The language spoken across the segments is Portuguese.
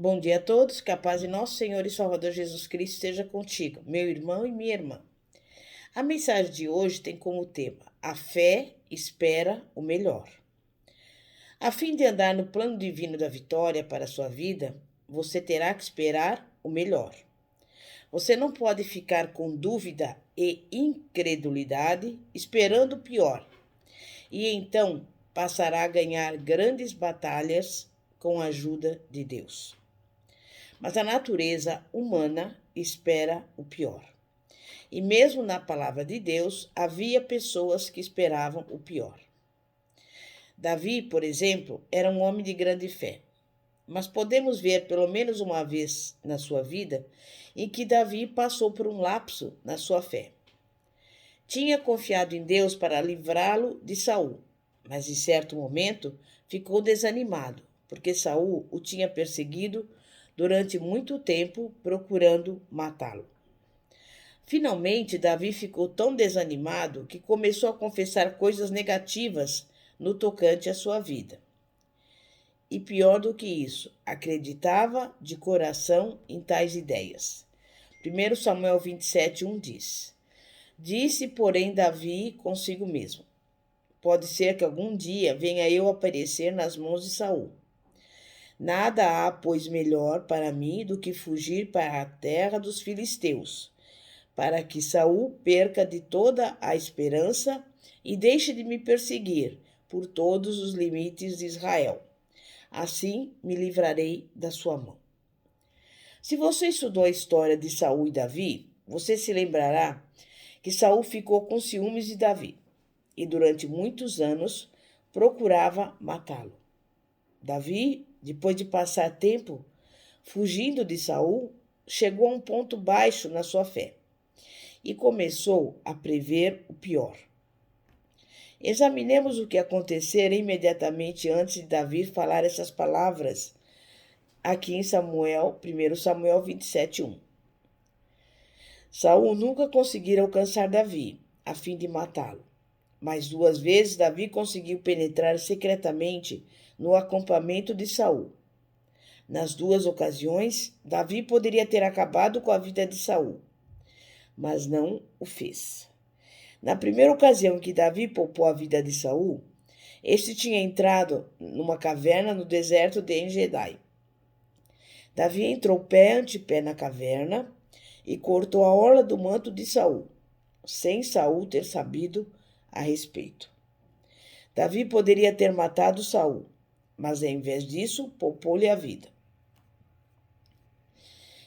Bom dia a todos, que a paz de nosso Senhor e Salvador Jesus Cristo esteja contigo, meu irmão e minha irmã. A mensagem de hoje tem como tema: a fé espera o melhor. A fim de andar no plano divino da vitória para a sua vida, você terá que esperar o melhor. Você não pode ficar com dúvida e incredulidade esperando o pior, e então passará a ganhar grandes batalhas com a ajuda de Deus. Mas a natureza humana espera o pior. E mesmo na palavra de Deus, havia pessoas que esperavam o pior. Davi, por exemplo, era um homem de grande fé. Mas podemos ver pelo menos uma vez na sua vida em que Davi passou por um lapso na sua fé. Tinha confiado em Deus para livrá-lo de Saul, mas em certo momento ficou desanimado, porque Saul o tinha perseguido durante muito tempo, procurando matá-lo. Finalmente, Davi ficou tão desanimado que começou a confessar coisas negativas no tocante à sua vida. E pior do que isso, acreditava de coração em tais ideias. 1 Samuel 27:1 diz: Disse, porém, Davi consigo mesmo: Pode ser que algum dia venha eu aparecer nas mãos de Saul. Nada há, pois, melhor para mim do que fugir para a terra dos filisteus, para que Saul perca de toda a esperança e deixe de me perseguir por todos os limites de Israel. Assim me livrarei da sua mão. Se você estudou a história de Saul e Davi, você se lembrará que Saul ficou com ciúmes de Davi e durante muitos anos procurava matá-lo. Davi, depois de passar tempo fugindo de Saul, chegou a um ponto baixo na sua fé e começou a prever o pior. Examinemos o que acontecera imediatamente antes de Davi falar essas palavras aqui em 1 Samuel 27:1. Saul nunca conseguira alcançar Davi, a fim de matá-lo. Mas 2 vezes Davi conseguiu penetrar secretamente no acampamento de Saul. Nas 2 ocasiões, Davi poderia ter acabado com a vida de Saul, mas não o fez. Na primeira ocasião que Davi poupou a vida de Saul, este tinha entrado numa caverna no deserto de Engedai. Davi entrou pé ante pé na caverna e cortou a orla do manto de Saul, sem Saul ter sabido a respeito. Davi poderia ter matado Saul, mas em vez disso, poupou-lhe a vida.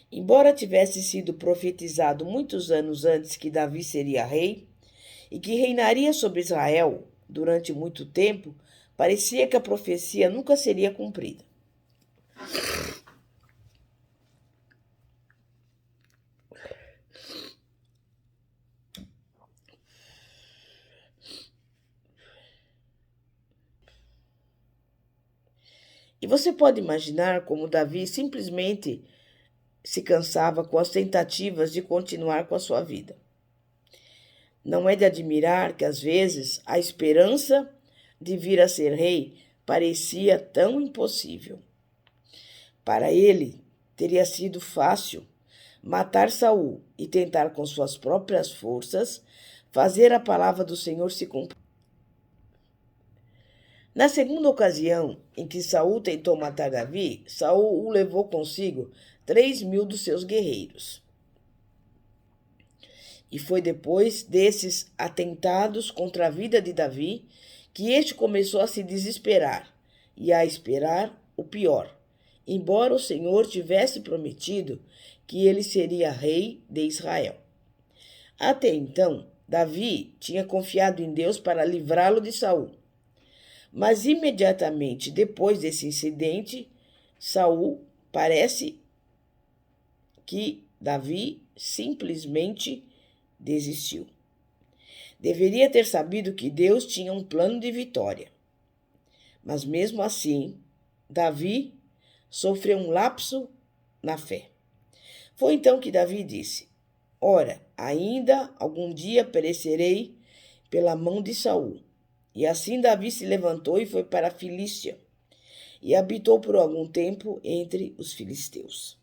Embora tivesse sido profetizado muitos anos antes que Davi seria rei e que reinaria sobre Israel durante muito tempo, parecia que a profecia nunca seria cumprida. E você pode imaginar como Davi simplesmente se cansava com as tentativas de continuar com a sua vida. Não é de admirar que, às vezes, a esperança de vir a ser rei parecia tão impossível. Para ele, teria sido fácil matar Saul e tentar com suas próprias forças fazer a palavra do Senhor se cumprir. Na segunda ocasião em que Saul tentou matar Davi, Saul o levou consigo 3.000 dos seus guerreiros. E foi depois desses atentados contra a vida de Davi que este começou a se desesperar e a esperar o pior, embora o Senhor tivesse prometido que ele seria rei de Israel. Até então, Davi tinha confiado em Deus para livrá-lo de Saul. Mas imediatamente depois desse incidente, Saul parece que Davi simplesmente desistiu. Deveria ter sabido que Deus tinha um plano de vitória. Mas mesmo assim, Davi sofreu um lapso na fé. Foi então que Davi disse: Ora, ainda algum dia perecerei pela mão de Saul. E assim Davi se levantou e foi para a Filístia. e habitou por algum tempo entre os filisteus.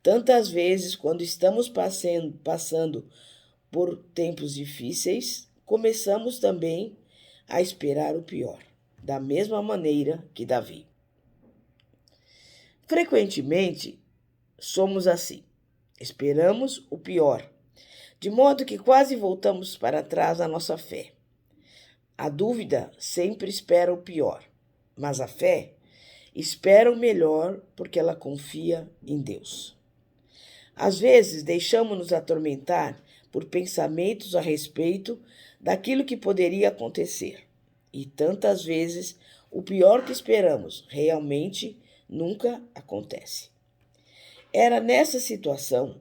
Tantas vezes, quando estamos passando por tempos difíceis, começamos também a esperar o pior, da mesma maneira que Davi. Frequentemente, somos assim. Esperamos o pior, de modo que quase voltamos para trás na nossa fé. A dúvida sempre espera o pior, mas a fé espera o melhor porque ela confia em Deus. Às vezes, deixamos-nos atormentar por pensamentos a respeito daquilo que poderia acontecer. E tantas vezes, o pior que esperamos realmente nunca acontece. Era nessa situação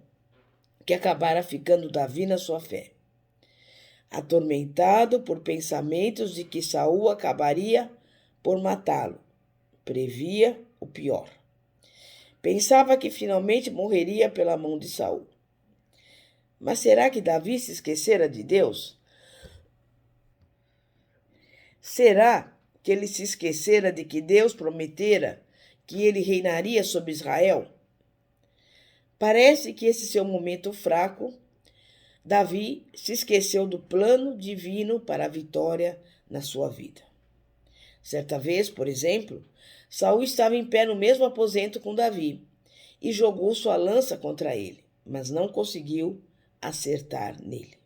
que acabara ficando Davi na sua fé. Atormentado por pensamentos de que Saul acabaria por matá-lo, previa o pior. Pensava que finalmente morreria pela mão de Saul. Mas será que Davi se esquecera de Deus? Será que ele se esquecera de que Deus prometera que ele reinaria sobre Israel? Parece que esse seu momento fraco, Davi se esqueceu do plano divino para a vitória na sua vida. Certa vez, por exemplo, Saul estava em pé no mesmo aposento com Davi e jogou sua lança contra ele, mas não conseguiu acertar nele.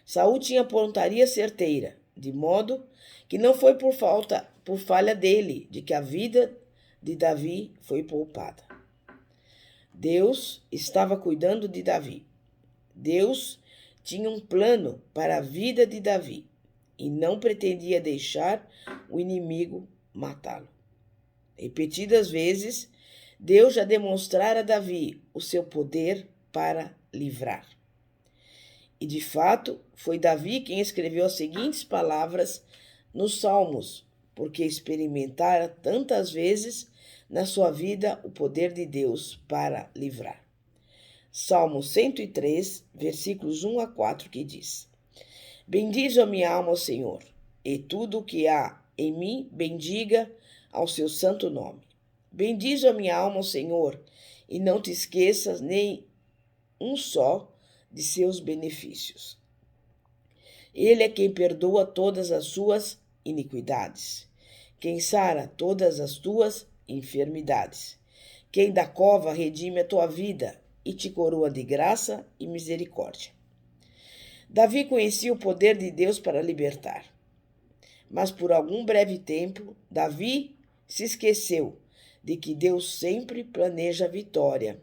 Saul tinha pontaria certeira, de modo que não foi por falha dele de que a vida de Davi foi poupada. Deus estava cuidando de Davi. Deus tinha um plano para a vida de Davi e não pretendia deixar o inimigo matá-lo. Repetidas vezes, Deus já demonstrara a Davi o seu poder para livrar. E de fato, foi Davi quem escreveu as seguintes palavras nos Salmos, porque experimentara tantas vezes na sua vida o poder de Deus para livrar. Salmo 103, versículos 1 a 4, que diz: Bendize a minha alma ao Senhor, e tudo o que há em mim bendiga ao seu santo nome. Bendize a minha alma ao Senhor, e não te esqueças nem um só de seus benefícios. Ele é quem perdoa todas as suas iniquidades, quem sara todas as tuas enfermidades, quem da cova redime a tua vida e te coroa de graça e misericórdia. Davi conhecia o poder de Deus para libertar, mas por algum breve tempo, Davi se esqueceu de que Deus sempre planeja a vitória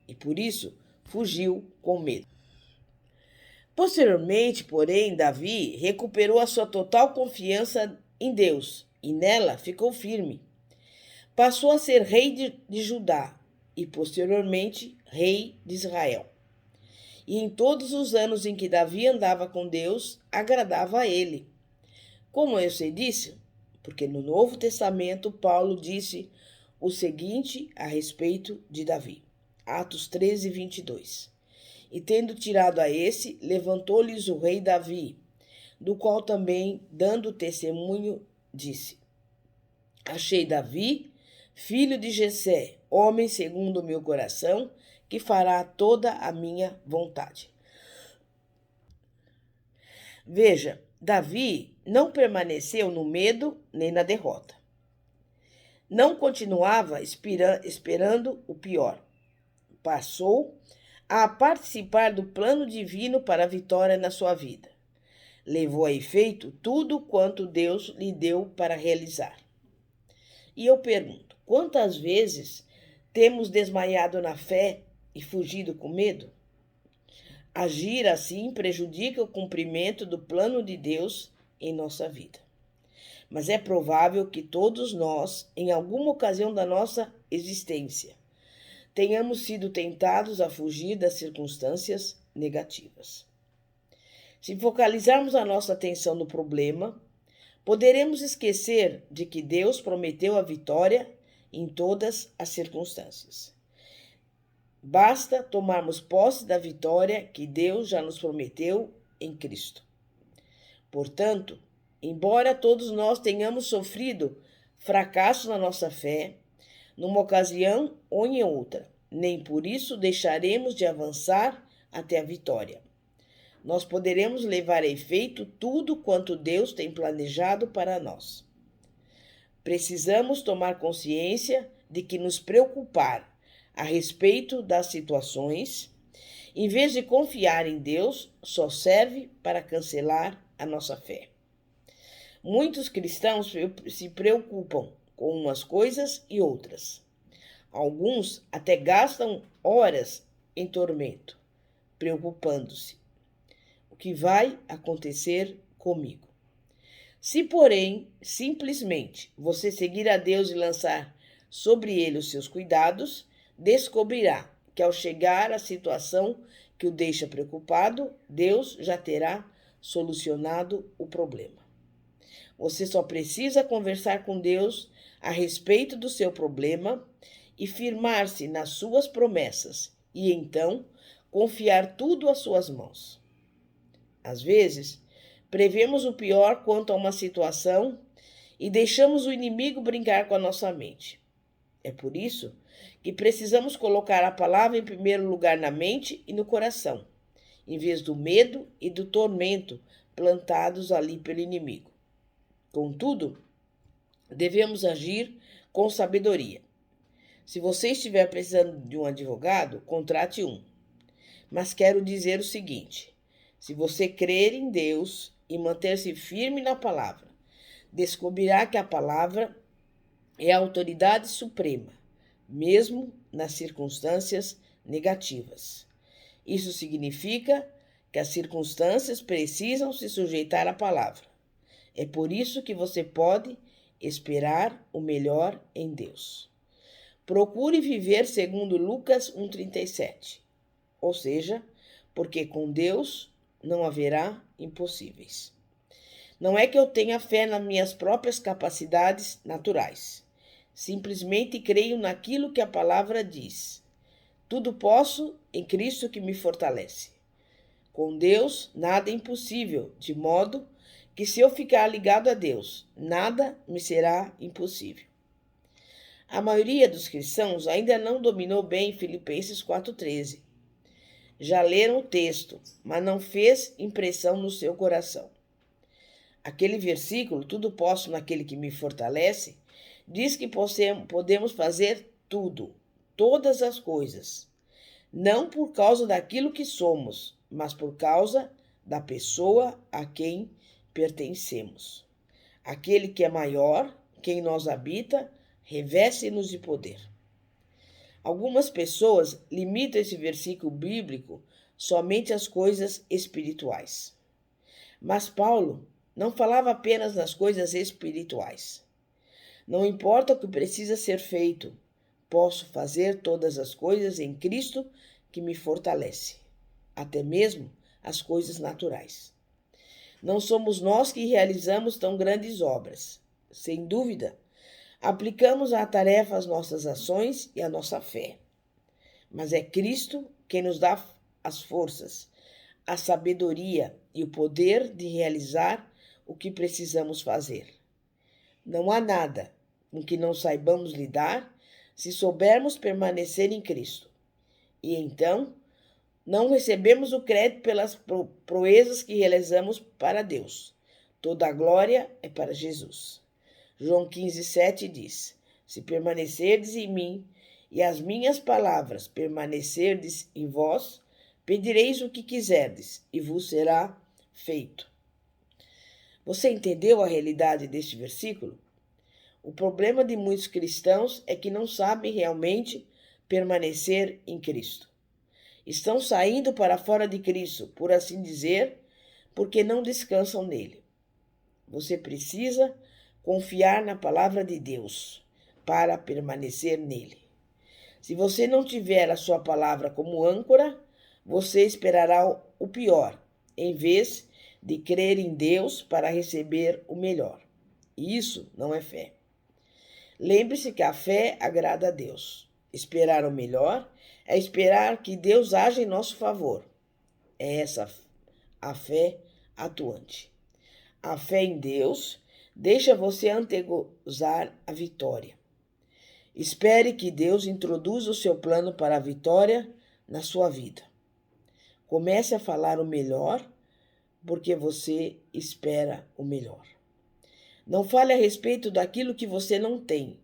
e por isso fugiu com medo. Posteriormente, porém, Davi recuperou a sua total confiança em Deus e nela ficou firme. Passou a ser rei de Judá e, posteriormente, rei de Israel. E em todos os anos em que Davi andava com Deus, agradava a ele. Como eu sei disso? Porque no Novo Testamento Paulo disse o seguinte a respeito de Davi. Atos 13, 22. E tendo tirado a esse, levantou-lhes o rei Davi, do qual também, dando testemunho, disse: Achei Davi, filho de Jessé, homem segundo o meu coração, que fará toda a minha vontade. Veja, Davi não permaneceu no medo nem na derrota. Não continuava esperando o pior. Passou a participar do plano divino para a vitória na sua vida. Levou a efeito tudo quanto Deus lhe deu para realizar. E eu pergunto, quantas vezes temos desmaiado na fé e fugido com medo? Agir assim prejudica o cumprimento do plano de Deus em nossa vida. Mas é provável que todos nós, em alguma ocasião da nossa existência, tenhamos sido tentados a fugir das circunstâncias negativas. Se focalizarmos a nossa atenção no problema, poderemos esquecer de que Deus prometeu a vitória em todas as circunstâncias. Basta tomarmos posse da vitória que Deus já nos prometeu em Cristo. Portanto, embora todos nós tenhamos sofrido fracasso na nossa fé, numa ocasião ou em outra. Nem por isso deixaremos de avançar até a vitória. Nós poderemos levar a efeito tudo quanto Deus tem planejado para nós. Precisamos tomar consciência de que nos preocupar a respeito das situações, em vez de confiar em Deus, só serve para cancelar a nossa fé. Muitos cristãos se preocupam com umas coisas e outras. Alguns até gastam horas em tormento, preocupando-se. O que vai acontecer comigo? Se, porém, simplesmente você seguir a Deus e lançar sobre ele os seus cuidados, descobrirá que ao chegar à situação que o deixa preocupado, Deus já terá solucionado o problema. Você só precisa conversar com Deus a respeito do seu problema e firmar-se nas suas promessas, e então confiar tudo às suas mãos. Às vezes, prevemos o pior quanto a uma situação e deixamos o inimigo brincar com a nossa mente. É por isso que precisamos colocar a palavra em primeiro lugar na mente e no coração, em vez do medo e do tormento plantados ali pelo inimigo. Contudo, devemos agir com sabedoria. Se você estiver precisando de um advogado, contrate um. Mas quero dizer o seguinte: se você crer em Deus e manter-se firme na palavra, descobrirá que a palavra é a autoridade suprema, mesmo nas circunstâncias negativas. Isso significa que as circunstâncias precisam se sujeitar à palavra. É por isso que você pode esperar o melhor em Deus. Procure viver segundo Lucas 1,37, ou seja, porque com Deus não haverá impossíveis. Não é que eu tenha fé nas minhas próprias capacidades naturais. Simplesmente creio naquilo que a palavra diz. Tudo posso em Cristo que me fortalece. Com Deus, nada é impossível, de modo que se eu ficar ligado a Deus, nada me será impossível. A maioria dos cristãos ainda não dominou bem Filipenses 4,13. Já leram o texto, mas não fez impressão no seu coração. Aquele versículo, tudo posso naquele que me fortalece, diz que podemos fazer tudo, todas as coisas, não por causa daquilo que somos, mas por causa da pessoa a quem pertencemos. Aquele que é maior, quem nós habita, reveste-nos de poder. Algumas pessoas limitam esse versículo bíblico somente às coisas espirituais. Mas Paulo não falava apenas nas coisas espirituais. Não importa o que precisa ser feito, posso fazer todas as coisas em Cristo que me fortalece, até mesmo as coisas naturais. Não somos nós que realizamos tão grandes obras. Sem dúvida, aplicamos à tarefa as nossas ações e a nossa fé. Mas é Cristo quem nos dá as forças, a sabedoria e o poder de realizar o que precisamos fazer. Não há nada com que não saibamos lidar se soubermos permanecer em Cristo. E então, não recebemos o crédito pelas proezas que realizamos para Deus. Toda a glória é para Jesus. João 15,7 diz: se permanecerdes em mim e as minhas palavras permanecerdes em vós, pedireis o que quiserdes e vos será feito. Você entendeu a realidade deste versículo? O problema de muitos cristãos é que não sabem realmente permanecer em Cristo. Estão saindo para fora de Cristo, por assim dizer, porque não descansam nele. Você precisa confiar na palavra de Deus para permanecer nele. Se você não tiver a sua palavra como âncora, você esperará o pior, em vez de crer em Deus para receber o melhor. Isso não é fé. Lembre-se que a fé agrada a Deus. Esperar o melhor é esperar que Deus haja em nosso favor. É essa a fé atuante. A fé em Deus deixa você antegozar a vitória. Espere que Deus introduza o seu plano para a vitória na sua vida. Comece a falar o melhor, porque você espera o melhor. Não fale a respeito daquilo que você não tem.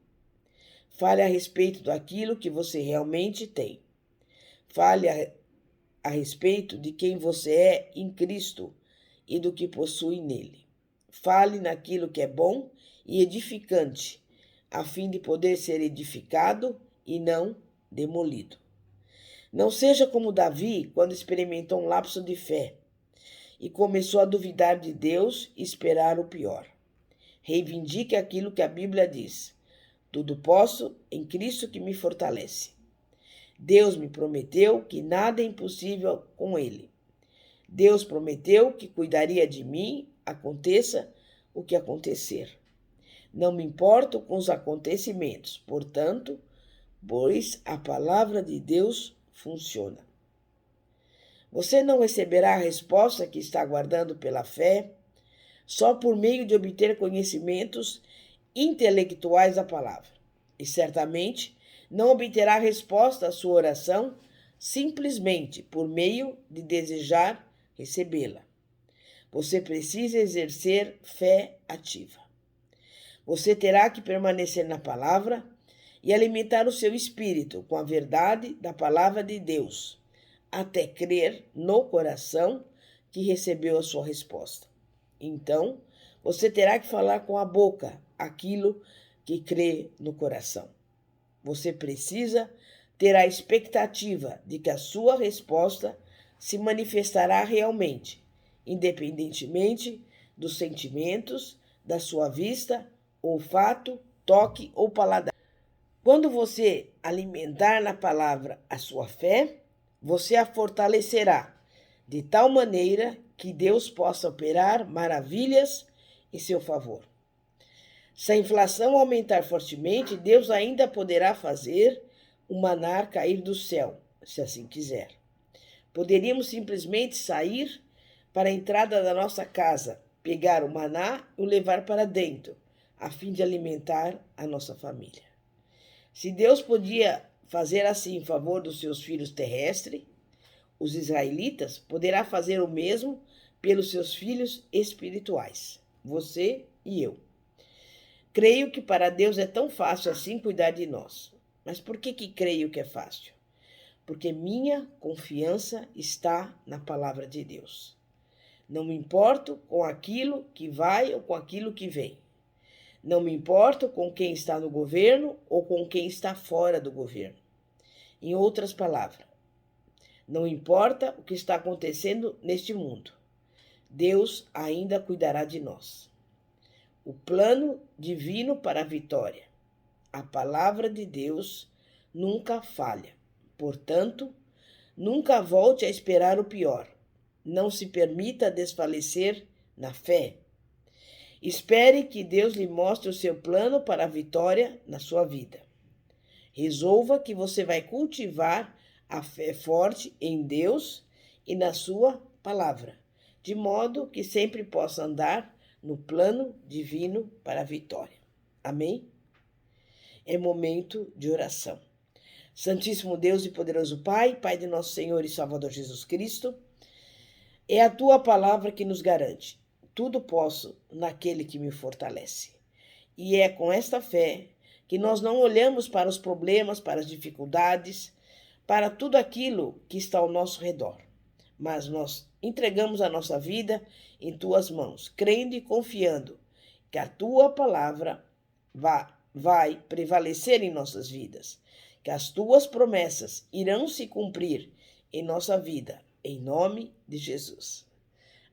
Fale a respeito daquilo que você realmente tem. Fale a respeito de quem você é em Cristo e do que possui nele. Fale naquilo que é bom e edificante, a fim de poder ser edificado e não demolido. Não seja como Davi, quando experimentou um lapso de fé e começou a duvidar de Deus e esperar o pior. Reivindique aquilo que a Bíblia diz. Tudo posso em Cristo que me fortalece. Deus me prometeu que nada é impossível com Ele. Deus prometeu que cuidaria de mim, aconteça o que acontecer. Não me importo com os acontecimentos, portanto, pois a palavra de Deus funciona. Você não receberá a resposta que está aguardando pela fé só por meio de obter conhecimentos intelectuais da palavra. E certamente não obterá a resposta à sua oração simplesmente por meio de desejar recebê-la. Você precisa exercer fé ativa. Você terá que permanecer na palavra e alimentar o seu espírito com a verdade da palavra de Deus, até crer no coração que recebeu a sua resposta. Então, você terá que falar com a boca aquilo que crê no coração. Você precisa ter a expectativa de que a sua resposta se manifestará realmente, independentemente dos sentimentos, da sua vista, olfato, toque ou paladar. Quando você alimentar na palavra a sua fé, você a fortalecerá de tal maneira que Deus possa operar maravilhas em seu favor. Se a inflação aumentar fortemente, Deus ainda poderá fazer o maná cair do céu, se assim quiser. Poderíamos simplesmente sair para a entrada da nossa casa, pegar o maná e o levar para dentro, a fim de alimentar a nossa família. Se Deus podia fazer assim em favor dos seus filhos terrestres, os israelitas, poderá fazer o mesmo pelos seus filhos espirituais, você e eu. Creio que para Deus é tão fácil assim cuidar de nós. Mas por que creio que é fácil? Porque minha confiança está na palavra de Deus. Não me importo com aquilo que vai ou com aquilo que vem. Não me importo com quem está no governo ou com quem está fora do governo. Em outras palavras, não importa o que está acontecendo neste mundo, Deus ainda cuidará de nós. O plano divino para a vitória. A palavra de Deus nunca falha. Portanto, nunca volte a esperar o pior. Não se permita desfalecer na fé. Espere que Deus lhe mostre o seu plano para a vitória na sua vida. Resolva que você vai cultivar a fé forte em Deus e na sua palavra, de modo que sempre possa andar no plano divino para a vitória. Amém? É momento de oração. Santíssimo Deus e poderoso Pai, Pai de nosso Senhor e Salvador Jesus Cristo, é a Tua palavra que nos garante. Tudo posso naquele que me fortalece. E é com esta fé que nós não olhamos para os problemas, para as dificuldades, para tudo aquilo que está ao nosso redor, mas nós entregamos a nossa vida em Tuas mãos, crendo e confiando que a Tua palavra vai prevalecer em nossas vidas, que as Tuas promessas irão se cumprir em nossa vida, em nome de Jesus.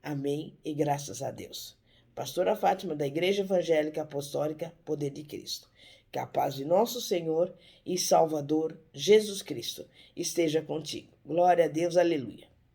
Amém e graças a Deus. Pastora Fátima, da Igreja Evangélica Apostólica Poder de Cristo. Que a paz de nosso Senhor e Salvador Jesus Cristo esteja contigo. Glória a Deus, aleluia.